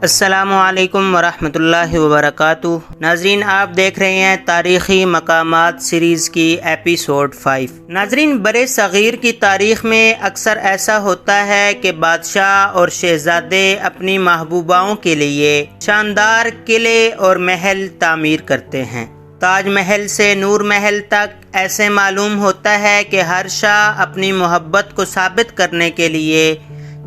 السلام علیکم ورحمۃ اللہ وبرکاتہ۔ ناظرین، آپ دیکھ رہے ہیں تاریخی مقامات سیریز کی ایپیسوڈ 5۔ ناظرین، برِ صغیر کی تاریخ میں اکثر ایسا ہوتا ہے کہ بادشاہ اور شہزادے اپنی محبوباؤں کے لیے شاندار قلعے اور محل تعمیر کرتے ہیں۔ تاج محل سے نور محل تک ایسے معلوم ہوتا ہے کہ ہر شاہ اپنی محبت کو ثابت کرنے کے لیے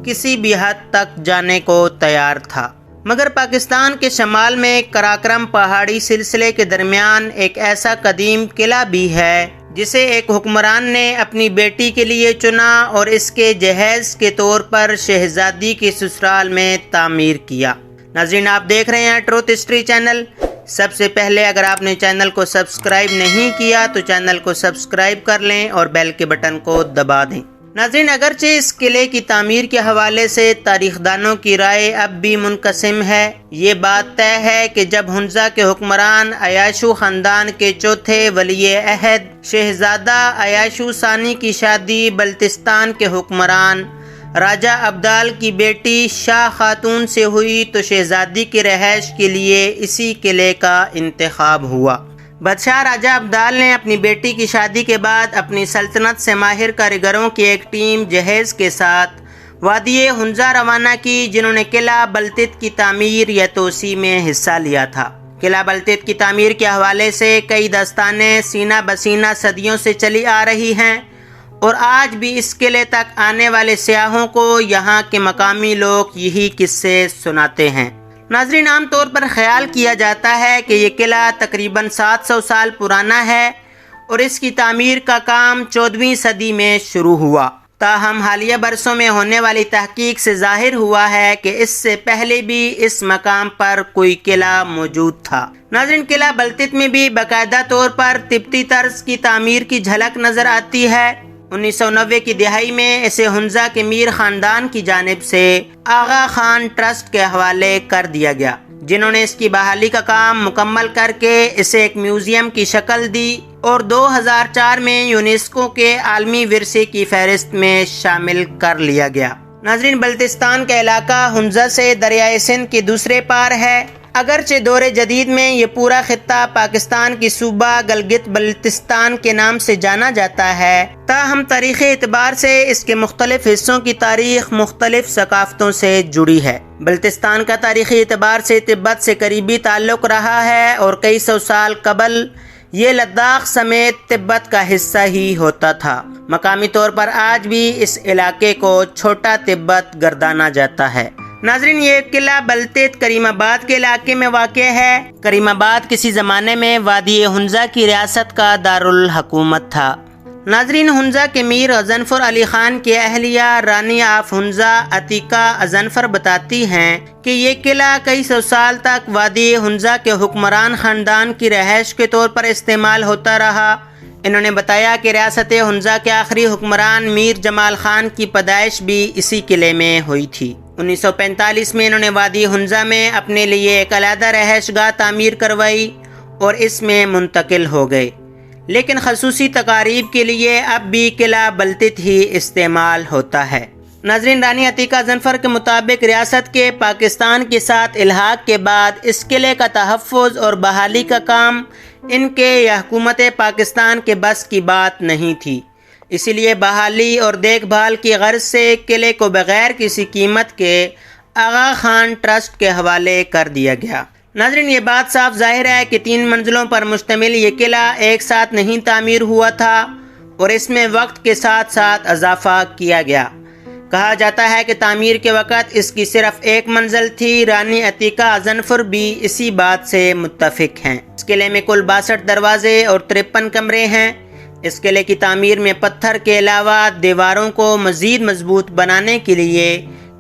کسی بھی حد تک جانے کو تیار تھا، مگر پاکستان کے شمال میں قراقرم پہاڑی سلسلے کے درمیان ایک ایسا قدیم قلعہ بھی ہے جسے ایک حکمران نے اپنی بیٹی کے لیے چنا اور اس کے جہیز کے طور پر شہزادی کے سسرال میں تعمیر کیا۔ ناظرین، آپ دیکھ رہے ہیں ٹروتھ ہسٹری چینل۔ سب سے پہلے اگر آپ نے چینل کو سبسکرائب نہیں کیا تو چینل کو سبسکرائب کر لیں اور بیل کے بٹن کو دبا دیں۔ ناظرین، اگرچہ اس قلعے کی تعمیر کے حوالے سے تاریخ دانوں کی رائے اب بھی منقسم ہے، یہ بات طے ہے کہ جب ہنزا کے حکمران عیاشو خاندان کے چوتھے ولی عہد شہزادہ عیاشو ثانی کی شادی بلتستان کے حکمران راجہ ابدال کی بیٹی شاہ خاتون سے ہوئی تو شہزادی کی رہائش کے لیے اسی قلعے کا انتخاب ہوا۔ بادشاہ راجہ ابدال نے اپنی بیٹی کی شادی کے بعد اپنی سلطنت سے ماہر کاریگروں کی ایک ٹیم جہیز کے ساتھ وادی ہنزا روانہ کی، جنہوں نے قلعہ بلتت کی تعمیر یا توسیع میں حصہ لیا تھا۔ قلعہ بلتت کی تعمیر کے حوالے سے کئی داستانیں سینہ بسینہ صدیوں سے چلی آ رہی ہیں اور آج بھی اس قلعے تک آنے والے سیاحوں کو یہاں کے مقامی لوگ یہی قصے سناتے ہیں۔ ناظرین، عام طور پر خیال کیا جاتا ہے کہ یہ قلعہ تقریباً 700 سال پرانا ہے اور اس کی تعمیر کا کام 14ویں صدی میں شروع ہوا۔ تاہم حالیہ برسوں میں ہونے والی تحقیق سے ظاہر ہوا ہے کہ اس سے پہلے بھی اس مقام پر کوئی قلعہ موجود تھا۔ ناظرین، قلعہ بلتت میں بھی باقاعدہ طور پر تبتی طرز کی تعمیر کی جھلک نظر آتی ہے۔ 1990 کی دہائی میں اسے ہنزا کے میر خاندان کی جانب سے آغا خان ٹرسٹ کے حوالے کر دیا گیا، جنہوں نے اس کی بحالی کا کام مکمل کر کے اسے ایک میوزیم کی شکل دی اور 2004 میں یونیسکو کے عالمی ورثے کی فہرست میں شامل کر لیا گیا۔ ناظرین، بلتستان کا علاقہ ہنزا سے دریائے سندھ کے دوسرے پار ہے۔ اگرچہ دور جدید میں یہ پورا خطہ پاکستان کی صوبہ گلگت بلتستان کے نام سے جانا جاتا ہے، تاہم تاریخی اعتبار سے اس کے مختلف حصوں کی تاریخ مختلف ثقافتوں سے جڑی ہے۔ بلتستان کا تاریخی اعتبار سے تبت سے قریبی تعلق رہا ہے اور کئی سو سال قبل یہ لداخ سمیت تبت کا حصہ ہی ہوتا تھا۔ مقامی طور پر آج بھی اس علاقے کو چھوٹا تبت گردانا جاتا ہے۔ ناظرین، یہ قلعہ بلتت کریم آباد کے علاقے میں واقع ہے۔ کریم آباد کسی زمانے میں وادی ہنزا کی ریاست کا دارالحکومت تھا۔ ناظرین، ہنزا کے میر غضنفر علی خان کی اہلیہ رانی آف ہنزا عتیقہ غضنفر بتاتی ہیں کہ یہ قلعہ کئی سو سال تک وادی ہنزا کے حکمران خاندان کی رہائش کے طور پر استعمال ہوتا رہا۔ انہوں نے بتایا کہ ریاست ہنزا کے آخری حکمران میر جمال خان کی پیدائش بھی اسی قلعے میں ہوئی تھی۔ 1945 میں انہوں نے وادی ہنزا میں اپنے لیے ایک علیحدہ رہائش گاہ تعمیر کروائی اور اس میں منتقل ہو گئے، لیکن خصوصی تقاریب کے لیے اب بھی قلعہ بلتت ہی استعمال ہوتا ہے۔ ناظرین، رانی عتیقہ غضنفر کے مطابق ریاست کے پاکستان کے ساتھ الحاق کے بعد اس قلعے کا تحفظ اور بحالی کا کام ان کے یا حکومت پاکستان کے بس کی بات نہیں تھی، اسی لیے بحالی اور دیکھ بھال کی غرض سے قلعے کو بغیر کسی قیمت کے آغا خان ٹرسٹ کے حوالے کر دیا گیا۔ ناظرین، یہ بات صاف ظاہر ہے کہ 3 منزلوں پر مشتمل یہ قلعہ ایک ساتھ نہیں تعمیر ہوا تھا اور اس میں وقت کے ساتھ ساتھ اضافہ کیا گیا۔ کہا جاتا ہے کہ تعمیر کے وقت اس کی صرف ایک منزل تھی۔ رانی عتیقہ غضنفر بھی اسی بات سے متفق ہیں۔ اس قلعے میں کل 62 دروازے اور 53 کمرے ہیں۔ اس قلعے کی تعمیر میں پتھر کے علاوہ دیواروں کو مزید مضبوط بنانے کے لیے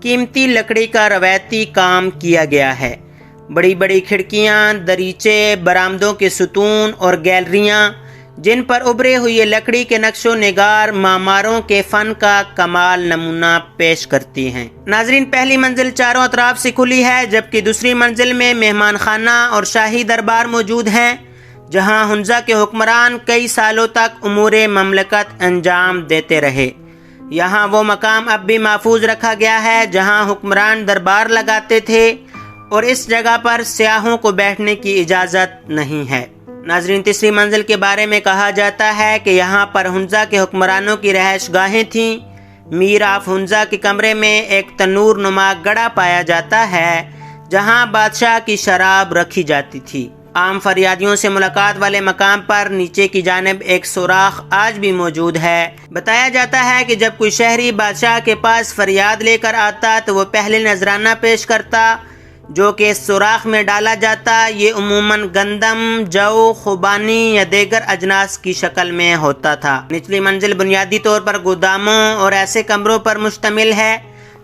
قیمتی لکڑی کا روایتی کام کیا گیا ہے۔ بڑی بڑی کھڑکیاں، دریچے، برآمدوں کے ستون اور گیلریاں جن پر ابھرے ہوئے لکڑی کے نقش و نگار معماروں کے فن کا کمال نمونہ پیش کرتی ہیں۔ ناظرین، پہلی منزل چاروں اطراف سے کھلی ہے، جبکہ دوسری منزل میں مہمان خانہ اور شاہی دربار موجود ہیں، جہاں ہنزا کے حکمران کئی سالوں تک امور مملکت انجام دیتے رہے۔ یہاں وہ مقام اب بھی محفوظ رکھا گیا ہے جہاں حکمران دربار لگاتے تھے اور اس جگہ پر سیاحوں کو بیٹھنے کی اجازت نہیں ہے۔ ناظرین، تیسری منزل کے بارے میں کہا جاتا ہے کہ یہاں پر ہنزا کے حکمرانوں کی رہائش گاہیں تھیں۔ میر آف ہنزا کے کمرے میں ایک تنور نما گڑا پایا جاتا ہے جہاں بادشاہ کی شراب رکھی جاتی تھی۔ عام فریادیوں سے ملاقات والے مقام پر نیچے کی جانب ایک سوراخ آج بھی موجود ہے۔ بتایا جاتا ہے کہ جب کوئی شہری بادشاہ کے پاس فریاد لے کر آتا تو وہ پہلے نذرانہ پیش کرتا جو کہ اس سوراخ میں ڈالا جاتا۔ یہ عموماً گندم، جو، خوبانی یا دیگر اجناس کی شکل میں ہوتا تھا۔ نچلی منزل بنیادی طور پر گوداموں اور ایسے کمروں پر مشتمل ہے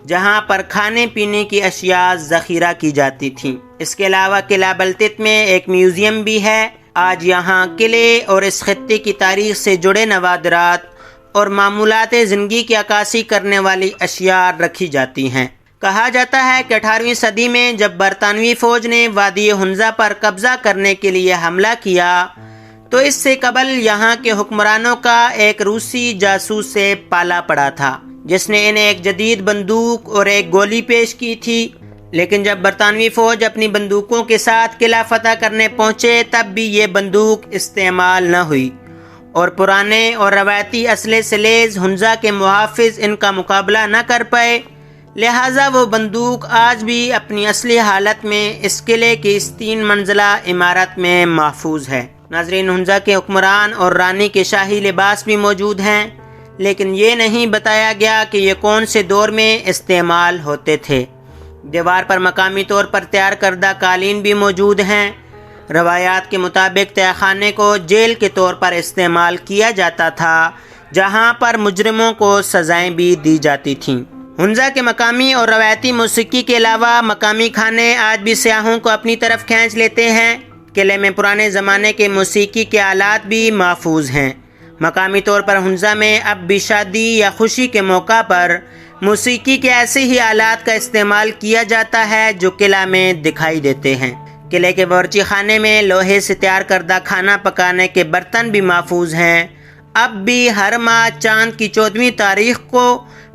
جہاں پر کھانے پینے کی اشیاء ذخیرہ کی جاتی تھیں۔ اس کے علاوہ قلعہ بلتت میں ایک میوزیم بھی ہے۔ آج یہاں قلعے اور اس خطے کی تاریخ سے جڑے نوادرات اور معمولات زندگی کی عکاسی کرنے والی اشیاء رکھی جاتی ہیں۔ کہا جاتا ہے کہ 18ویں صدی میں جب برطانوی فوج نے وادی ہنزا پر قبضہ کرنے کے لیے حملہ کیا تو اس سے قبل یہاں کے حکمرانوں کا ایک روسی جاسوس سے پالا پڑا تھا جس نے انہیں ایک جدید بندوق اور ایک گولی پیش کی تھی، لیکن جب برطانوی فوج اپنی بندوقوں کے ساتھ قلعہ فتح کرنے پہنچے تب بھی یہ بندوق استعمال نہ ہوئی اور پرانے اور روایتی اسلحے سے لیز ہنزا کے محافظ ان کا مقابلہ نہ کر پائے، لہٰذا وہ بندوق آج بھی اپنی اصلی حالت میں اس قلعے کی اس 3 منزلہ عمارت میں محفوظ ہے۔ ناظرین، ہنزا کے حکمران اور رانی کے شاہی لباس بھی موجود ہیں، لیکن یہ نہیں بتایا گیا کہ یہ کون سے دور میں استعمال ہوتے تھے۔ دیوار پر مقامی طور پر تیار کردہ قالین بھی موجود ہیں۔ روایات کے مطابق تہہ خانے کو جیل کے طور پر استعمال کیا جاتا تھا جہاں پر مجرموں کو سزائیں بھی دی جاتی تھیں۔ ہنزا کے مقامی اور روایتی موسیقی کے علاوہ مقامی کھانے آج بھی سیاحوں کو اپنی طرف کھینچ لیتے ہیں۔ قلعے میں پرانے زمانے کے موسیقی کے آلات بھی محفوظ ہیں۔ مقامی طور پر ہنزا میں اب بھی شادی یا خوشی کے موقع پر موسیقی کے ایسے ہی آلات کا استعمال کیا جاتا ہے جو قلعہ میں دکھائی دیتے ہیں۔ قلعے کے باورچی خانے میں لوہے سے تیار کردہ کھانا پکانے کے برتن بھی محفوظ ہیں۔ اب بھی ہر ماہ چاند کی 14ویں تاریخ کو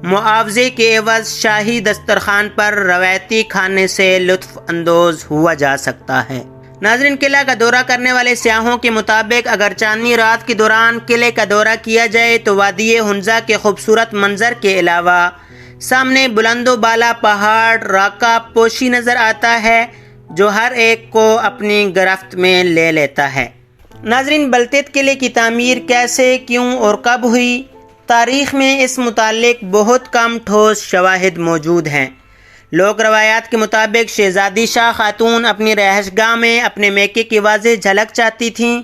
معاوضے کے عوض شاہی دسترخوان پر روایتی کھانے سے لطف اندوز ہوا جا سکتا ہے۔ ناظرین، قلعہ کا دورہ کرنے والے سیاحوں کے مطابق اگر چاندنی رات کے دوران قلعے کا دورہ کیا جائے تو وادی ہنزا کے خوبصورت منظر کے علاوہ سامنے بلند و بالا پہاڑ راکا پوشی نظر آتا ہے جو ہر ایک کو اپنی گرفت میں لے لیتا ہے۔ ناظرین، بلتت قلعے کی تعمیر کیسے، کیوں اور کب ہوئی؟ تاریخ میں اس متعلق بہت کم ٹھوس شواہد موجود ہیں۔ لوک روایات کے مطابق شہزادی شاہ خاتون اپنی رہائش گاہ میں اپنے میکے کی واضح جھلک چاہتی تھیں،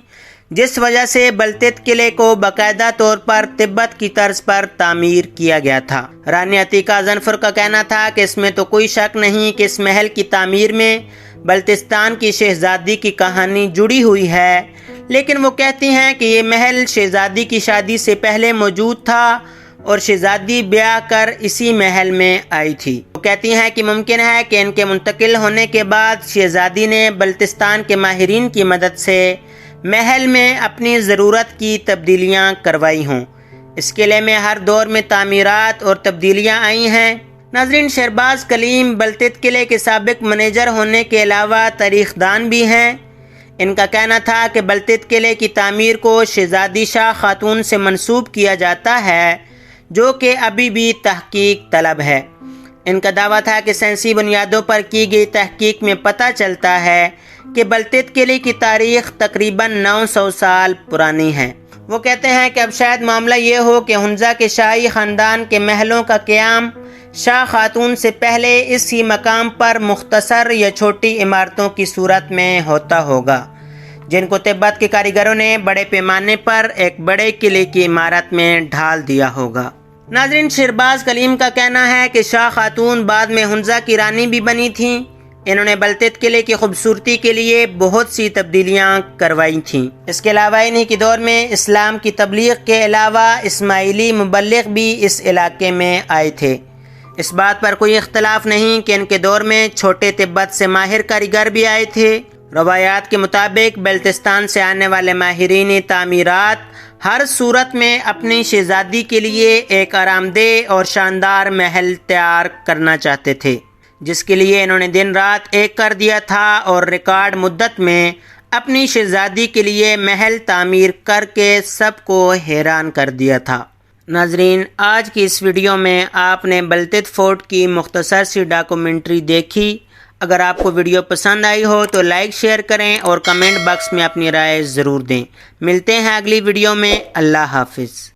جس وجہ سے بلتت قلعے کو باقاعدہ طور پر تبت کی طرز پر تعمیر کیا گیا تھا۔ رانی عتیقہ زنفر کا کہنا تھا کہ اس میں تو کوئی شک نہیں کہ اس محل کی تعمیر میں بلتستان کی شہزادی کی کہانی جڑی ہوئی ہے، لیکن وہ کہتی ہیں کہ یہ محل شہزادی کی شادی سے پہلے موجود تھا اور شہزادی بیاہ کر اسی محل میں آئی تھی۔ وہ کہتی ہیں کہ ممکن ہے کہ ان کے منتقل ہونے کے بعد شہزادی نے بلتستان کے ماہرین کی مدد سے محل میں اپنی ضرورت کی تبدیلیاں کروائی ہوں۔ اس قلعے میں ہر دور میں تعمیرات اور تبدیلیاں آئی ہیں۔ ناظرین، شہرباز کلیم بلتت قلعے کے سابق منیجر ہونے کے علاوہ تاریخ دان بھی ہیں۔ ان کا کہنا تھا کہ بلتت قلعے کی تعمیر کو شہزادی شاہ خاتون سے منسوب کیا جاتا ہے جو کہ ابھی بھی تحقیق طلب ہے۔ ان کا دعویٰ تھا کہ سائنسی بنیادوں پر کی گئی تحقیق میں پتہ چلتا ہے کہ بلتت قلعے کی تاریخ تقریباً 900 سال پرانی ہے۔ وہ کہتے ہیں کہ اب شاید معاملہ یہ ہو کہ ہنزا کے شاہی خاندان کے محلوں کا قیام شاہ خاتون سے پہلے اس ہی مقام پر مختصر یا چھوٹی عمارتوں کی صورت میں ہوتا ہوگا، جن کو تبت کے کاریگروں نے بڑے پیمانے پر ایک بڑے قلعے کی عمارت میں ڈھال دیا ہوگا۔ ناظرین، شہرباز کلیم کا کہنا ہے کہ شاہ خاتون بعد میں ہنزا کی رانی بھی بنی تھیں۔ انہوں نے بلتت قلعے کی خوبصورتی کے لیے بہت سی تبدیلیاں کروائی تھیں۔ اس کے علاوہ انہی کے دور میں اسلام کی تبلیغ کے علاوہ اسماعیلی مبلغ بھی اس علاقے میں آئے تھے۔ اس بات پر کوئی اختلاف نہیں کہ ان کے دور میں چھوٹے تبت سے ماہر کاریگر بھی آئے تھے۔ روایات کے مطابق بلتستان سے آنے والے ماہرین تعمیرات ہر صورت میں اپنی شہزادی کے لیے ایک آرام دہ اور شاندار محل تیار کرنا چاہتے تھے۔ جس کے لیے انہوں نے دن رات ایک کر دیا تھا اور ریکارڈ مدت میں اپنی شہزادی کے لیے محل تعمیر کر کے سب کو حیران کر دیا تھا۔ ناظرین، آج کی اس ویڈیو میں آپ نے بلتت فورٹ کی مختصر سی ڈاکومنٹری دیکھی۔ اگر آپ کو ویڈیو پسند آئی ہو تو لائک شیئر کریں اور کمنٹ باکس میں اپنی رائے ضرور دیں۔ ملتے ہیں اگلی ویڈیو میں۔ اللہ حافظ۔